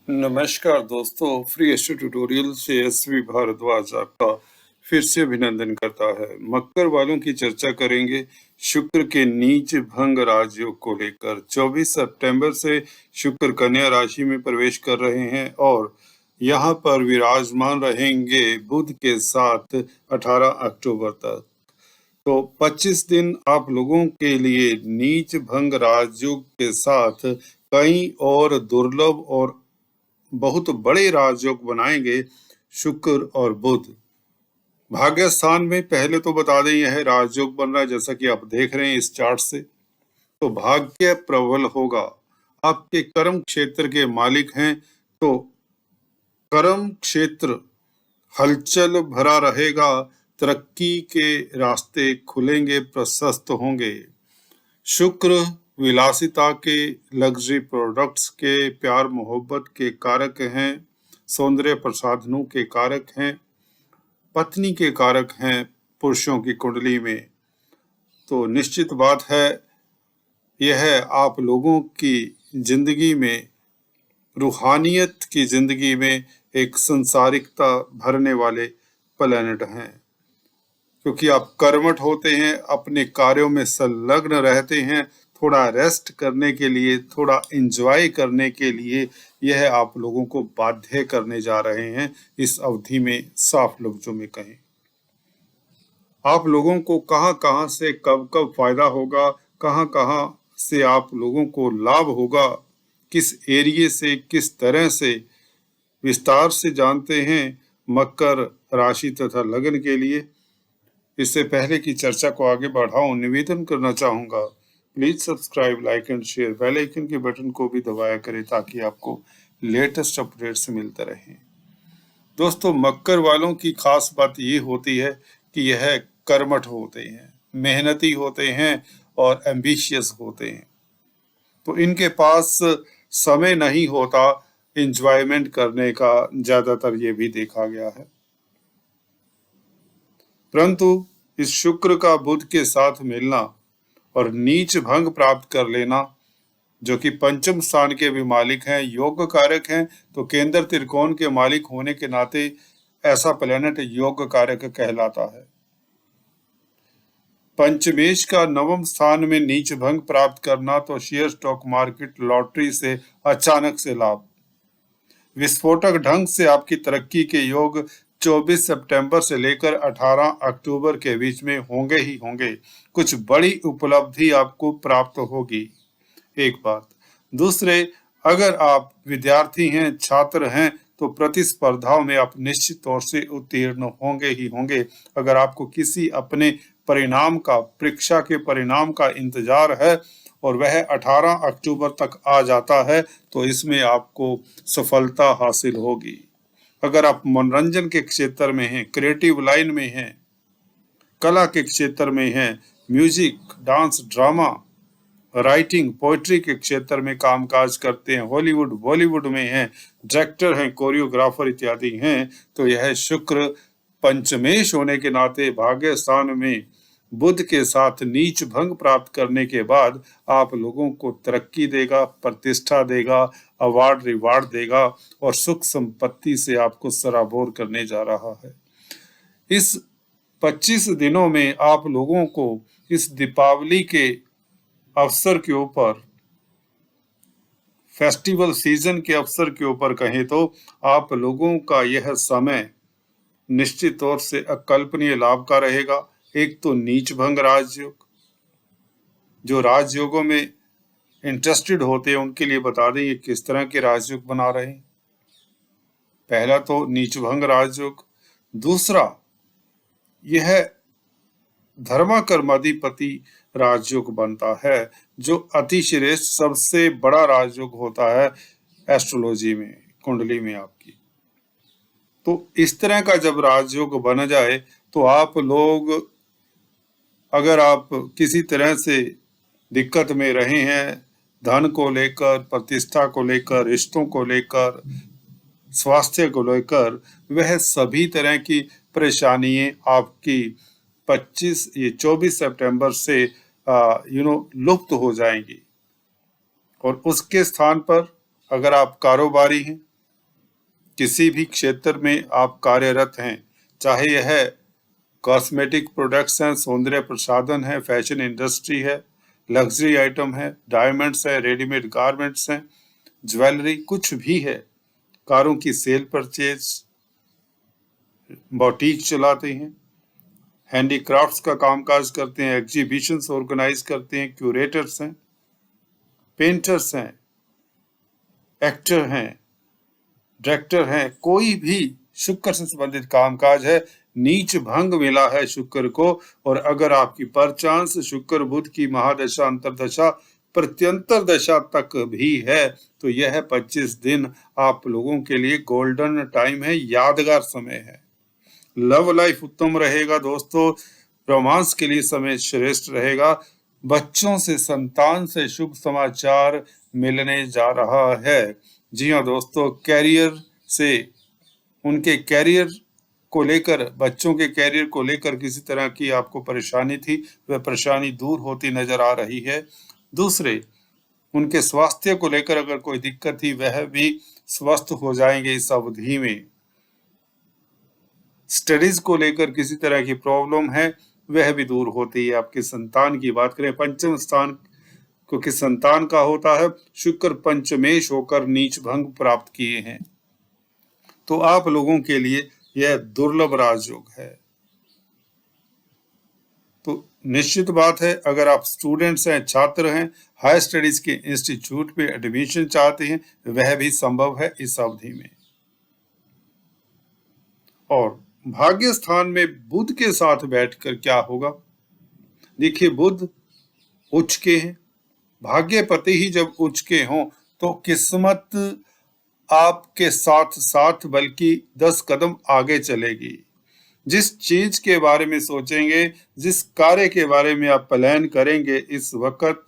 नमस्कार दोस्तों, free astro tutorial से एसवी भारद्वाज आपका फिर से अभिनंदन करता है। मकर वालों की चर्चा करेंगे शुक्र के नीच भंग राजयोग को लेकर। 24 सितंबर से शुक्र कन्या राशि में प्रवेश कर रहे हैं और यहाँ पर विराजमान रहेंगे बुध के साथ 18 अक्टूबर तक। तो 25 दिन आप लोगों के लिए नीच भंग राजयोग के साथ कई और दुर्लभ और बहुत बड़े राजयोग बनाएंगे शुक्र और बुध। भाग्य स्थान में पहले तो बता दें यह राजयोग बन रहा है, जैसा कि आप देख रहे हैं इस चार्ट से। तो भाग्य प्रबल होगा। आपके कर्म क्षेत्र के मालिक हैं, तो कर्म क्षेत्र हलचल भरा रहेगा। तरक्की के रास्ते खुलेंगे, प्रशस्त होंगे। शुक्र विलासिता के, लग्जरी प्रोडक्ट्स के, प्यार मोहब्बत के कारक हैं, सौंदर्य प्रसाधनों के कारक हैं, पत्नी के कारक हैं पुरुषों की कुंडली में। तो निश्चित बात है यह आप लोगों की जिंदगी में, रूहानियत की जिंदगी में एक संसारिकता भरने वाले प्लैनेट हैं, क्योंकि आप कर्मठ होते हैं, अपने कार्यों में संलग्न रहते हैं। थोड़ा रेस्ट करने के लिए, थोड़ा एंजॉय करने के लिए यह आप लोगों को बाध्य करने जा रहे हैं इस अवधि में। साफ लफ्जों में कहें, आप लोगों को कहां कहां से कब कब फायदा होगा, कहां कहां से आप लोगों को लाभ होगा, किस एरिए से, किस तरह से, विस्तार से जानते हैं मकर राशि तथा लग्न के लिए। इससे पहले की चर्चा को आगे बढ़ाऊं, निवेदन करना चाहूंगा, please subscribe, like and share, bell icon के बटन को भी दबाया करें ताकि आपको लेटेस्ट अपडेट्स मिलते रहें। दोस्तों, मकर वालों की खास बात ये होती है कि यह कर्मठ होते हैं, मेहनती होते हैं और एम्बिशियस होते हैं। तो इनके पास समय नहीं होता एंजॉयमेंट करने का, ज्यादातर ये भी देखा गया है। परंतु इस शुक्र का बुध के साथ मिलना और नीच भंग प्राप्त कर लेना, जो कि पंचम स्थान के भी मालिक हैं, योग कारक हैं, तो केंद्र त्रिकोण के मालिक होने के नाते ऐसा प्लेनेट योग कारक कहलाता है। पंचमेश का नवम स्थान में नीच भंग प्राप्त करना, तो शेयर, स्टॉक मार्केट, लॉटरी से अचानक से लाभ, विस्फोटक ढंग से आपकी तरक्की के योग 24 सितंबर से लेकर 18 अक्टूबर के बीच में होंगे ही होंगे। कुछ बड़ी उपलब्धि आपको प्राप्त होगी, एक बात। दूसरे, अगर आप विद्यार्थी हैं, छात्र हैं, तो प्रतिस्पर्धाओं में आप निश्चित तौर से उत्तीर्ण होंगे ही होंगे। अगर आपको किसी अपने परिणाम का, परीक्षा के परिणाम का इंतजार है और वह 18 अक्टूबर तक आ जाता है, तो इसमें आपको सफलता हासिल होगी। अगर आप मनोरंजन के क्षेत्र में हैं, क्रिएटिव लाइन में हैं, कला के क्षेत्र में हैं, music, dance, drama, writing, poetry के क्षेत्र में कामकाज करते हैं, हॉलीवुड, बॉलीवुड में हैं, डायरेक्टर हैं, कोरियोग्राफर इत्यादि हैं, तो यह शुक्र पंचमेश होने के नाते भाग्य स्थान में बुध के साथ नीच भंग प्राप्त करने के बाद आप लोगों को तरक्की देगा, प्रतिष्ठा देगा, अवार्ड रिवार्ड देगा और सुख संपत्ति से आपको सराबोर करने जा रहा है। इस 25 दिनों में आप लोगों को इस दीपावली के अवसर के ऊपर, फेस्टिवल सीजन के अवसर के ऊपर कहें तो आप लोगों का यह समय निश्चित तौर से अकल्पनीय लाभ का रहेगा। एक तो नीच भंग राजयोग, जो राजयोगों में इंटरेस्टेड होते हैं उनके लिए बता दें ये किस तरह के राजयोग बना रहे हैं। पहला तो नीच भंग राजयोग। दूसरा, यह धर्माकर्माधिपति राजयोग बनता है, जो अतिश्रेष्ठ सबसे बड़ा राजयोग होता है एस्ट्रोलॉजी में, कुंडली में आपकी। तो इस तरह का जब राजयोग बन जाए तो आप लोग, अगर आप किसी तरह से दिक्कत में रहे हैं, धन को लेकर, प्रतिष्ठा को लेकर, रिश्तों को लेकर, स्वास्थ्य को लेकर, वह सभी तरह की परेशानियां आपकी 24 सितंबर से लुप्त हो जाएंगी। और उसके स्थान पर अगर आप कारोबारी हैं, किसी भी क्षेत्र में आप कार्यरत हैं, चाहे यह कॉस्मेटिक प्रोडक्ट्स हैं, सौंदर्य प्रसाधन है, फैशन इंडस्ट्री है, लग्जरी आइटम है, डायमंड्स है, रेडीमेड गारमेंट्स हैं, ज्वेलरी, कुछ भी है, कारों की सेल परचेज, बुटीक चलाते हैं, हैंडीक्राफ्ट्स का कामकाज करते हैं, एग्जीबिशंस ऑर्गेनाइज करते हैं, क्यूरेटर्स हैं, पेंटर्स हैं, एक्टर हैं, डायरेक्टर हैं, कोई भी शुक्र से संबंधित कामकाज है, नीच भंग मिला है शुक्र को। और अगर आपकी परचांस शुक्र बुध की महादशा, अंतरदशा, प्रत्यंतर दशा तक भी है तो यह 25 दिन आप लोगों के लिए गोल्डन टाइम है, यादगार समय है। लव लाइफ उत्तम रहेगा दोस्तों, रोमांस के लिए समय श्रेष्ठ रहेगा, बच्चों से, संतान से शुभ समाचार मिलने जा रहा है। जी हाँ दोस्तों, कैरियर से, उनके कैरियर को लेकर, बच्चों के कैरियर को लेकर किसी तरह की आपको परेशानी थी, वह परेशानी दूर होती नजर आ रही है। दूसरे, उनके स्वास्थ्य को लेकर अगर कोई दिक्कत थी वह भी स्वस्थ हो जाएंगे इस अवधि में। स्टडीज को लेकर किसी तरह की प्रॉब्लम है वह भी दूर होती है। आपके संतान की बात करें, पंचम स्थान क्योंकि संतान का होता है, शुक्र पंचमेश होकर नीच भंग प्राप्त किए हैं, तो आप लोगों के लिए यह दुर्लभ राजयोग है। तो निश्चित बात है, अगर आप स्टूडेंट्स हैं, छात्र हैं, हायर स्टडीज के इंस्टीट्यूट में एडमिशन चाहते हैं, वह भी संभव है इस अवधि में। और भाग्य स्थान में बुध के साथ बैठकर क्या होगा, देखिए बुध उच्च के हैं, भाग्यपति ही जब उच्च के हों तो किस्मत आपके साथ साथ बल्कि 10 कदम आगे चलेगी। जिस चीज के बारे में सोचेंगे, जिस कार्य के बारे में आप प्लान करेंगे, इस वक्त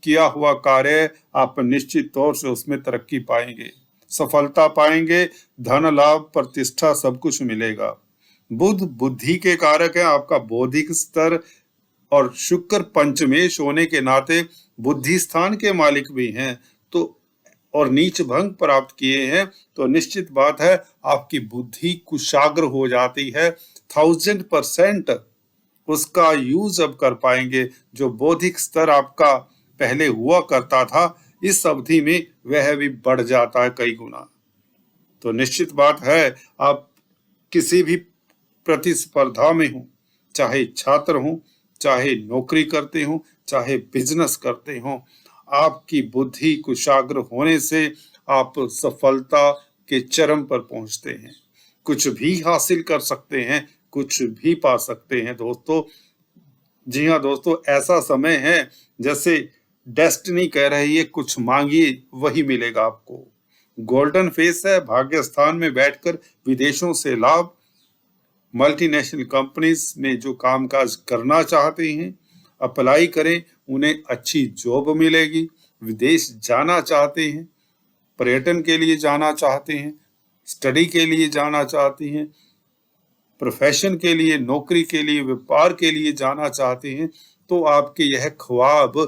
किया हुआ कार्य आप निश्चित तौर से उसमें तरक्की पाएंगे, सफलता पाएंगे, धन लाभ, प्रतिष्ठा सब कुछ मिलेगा। बुध बुद्धि के कारक है, आपका बौद्धिक स्तर, और शुक्र पंचमेश होने के नाते बुद्धि स्थान के मालिक भी हैं, तो और नीच भंग प्राप्त किए हैं, तो निश्चित बात है आपकी बुद्धि कुशाग्र हो जाती है, 1000% उसका यूज अब कर पाएंगे। जो बौद्धिक स्तर आपका पहले हुआ करता था, इस अवधि में वह भी बढ़ जाता है कई गुना। तो निश्चित बात है आप किसी भी प्रतिस्पर्धा में हो, चाहे छात्र हो, चाहे नौकरी करते हो, चाहे बिजनेस करते हो, आपकी बुद्धि कुशाग्र होने से आप सफलता के चरम पर पहुंचते हैं, कुछ भी हासिल कर सकते हैं, कुछ भी पा सकते हैं दोस्तों। जी हाँ दोस्तों, ऐसा समय है जैसे डेस्टिनी कह रही है कुछ मांगिए वही मिलेगा आपको। गोल्डन फेस है, भाग्य स्थान में बैठकर विदेशों से लाभ, मल्टीनेशनल कंपनीज में जो कामकाज करना चाहते हैं अप्लाई करें, उन्हें अच्छी जॉब मिलेगी। विदेश जाना चाहते हैं, पर्यटन के लिए जाना चाहते हैं, स्टडी के लिए जाना चाहते हैं, प्रोफेशन के लिए, नौकरी के लिए, व्यापार के लिए जाना चाहते हैं, तो आपके यह ख्वाब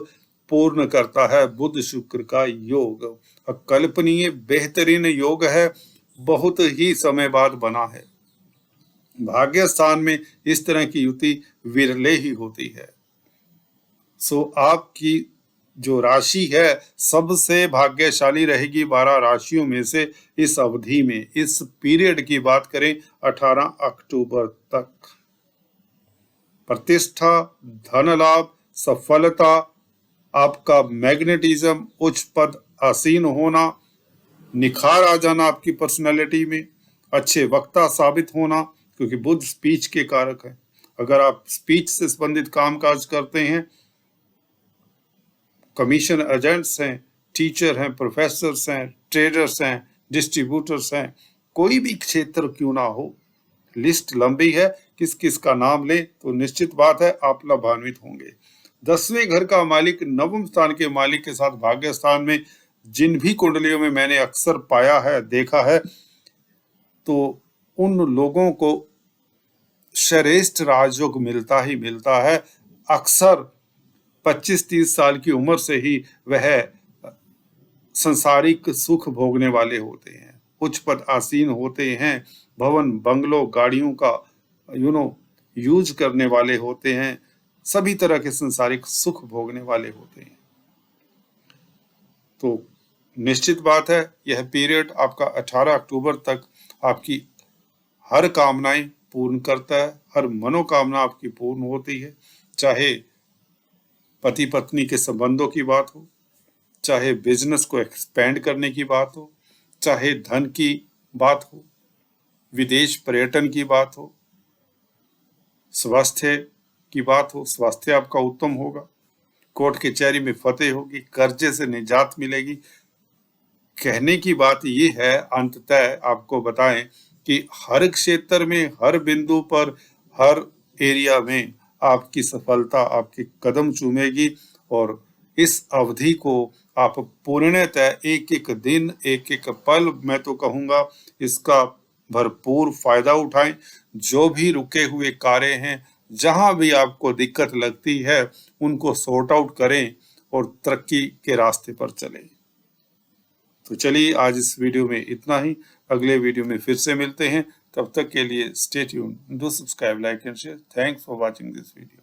पूर्ण करता है बुध शुक्र का योग। अकल्पनीय बेहतरीन योग है, बहुत ही समय बाद बना है। भाग्य स्थान में इस तरह की युति विरले ही होती है। सो आपकी जो राशि है सबसे भाग्यशाली रहेगी 12 राशियों में से इस अवधि में। इस पीरियड की बात करें 18 अक्टूबर तक, प्रतिष्ठा, धन लाभ, सफलता, आपका मैग्नेटिज्म, उच्च पद आसीन होना, निखार आ जाना आपकी पर्सनालिटी में, अच्छे वक्ता साबित होना, क्योंकि बुध स्पीच के कारक है। अगर आप स्पीच से संबंधित कामकाज करते हैं, कमीशन एजेंट्स हैं, टीचर हैं, प्रोफेसर्स हैं, ट्रेडर्स हैं, डिस्ट्रीब्यूटर्स हैं, कोई भी क्षेत्र क्यों ना हो, लिस्ट लंबी है, किस किस का नाम लें तो निश्चित बात है आप लाभान्वित होंगे। 10वें घर का मालिक नवम स्थान के मालिक के साथ भाग्य स्थान में, जिन भी कुंडलियों में मैंने अक्सर पाया है, देखा है, तो उन लोगों को श्रेष्ठ राजयोग मिलता ही मिलता है। अक्सर 25-30 साल की उम्र से ही वह संसारिक सुख भोगने वाले होते हैं। उच्च पद आसीन होते हैं, भवन बंगलों गाड़ियों का यूज करने वाले होते हैं, सभी तरह के संसारिक सुख भोगने वाले होते हैं। तो निश्चित बात है यह पीरियड आपका 18 अक्टूबर तक आपकी हर कामनाएं पूर्ण करता है, हर मनोकामना आपकी पूर्ण होती है, चाहे पति पत्नी के संबंधों की बात हो, चाहे बिजनेस को एक्सपेंड करने की बात हो, चाहे धन की बात हो, विदेश पर्यटन की बात हो, स्वास्थ्य की बात हो, स्वास्थ्य आपका उत्तम होगा, कोर्ट कचहरी में फतेह होगी, कर्जे से निजात मिलेगी। कहने की बात ये है, अंततः आपको बताएं कि हर क्षेत्र में, हर बिंदु पर, हर एरिया में आपकी सफलता आपके कदम चूमेगी और इस अवधि को आप पूर्णतः एक एक दिन, एक एक पल, मैं तो कहूँगा इसका भरपूर फायदा उठाएं। जो भी रुके हुए कार्य हैं, जहां भी आपको दिक्कत लगती है, उनको सॉर्ट आउट करें और तरक्की के रास्ते पर चलें। तो चलिए आज इस वीडियो में इतना ही, अगले वीडियो में फिर से मिलते हैं। तब तक के लिए stay tuned, do subscribe, like and share. Thanks for watching this video.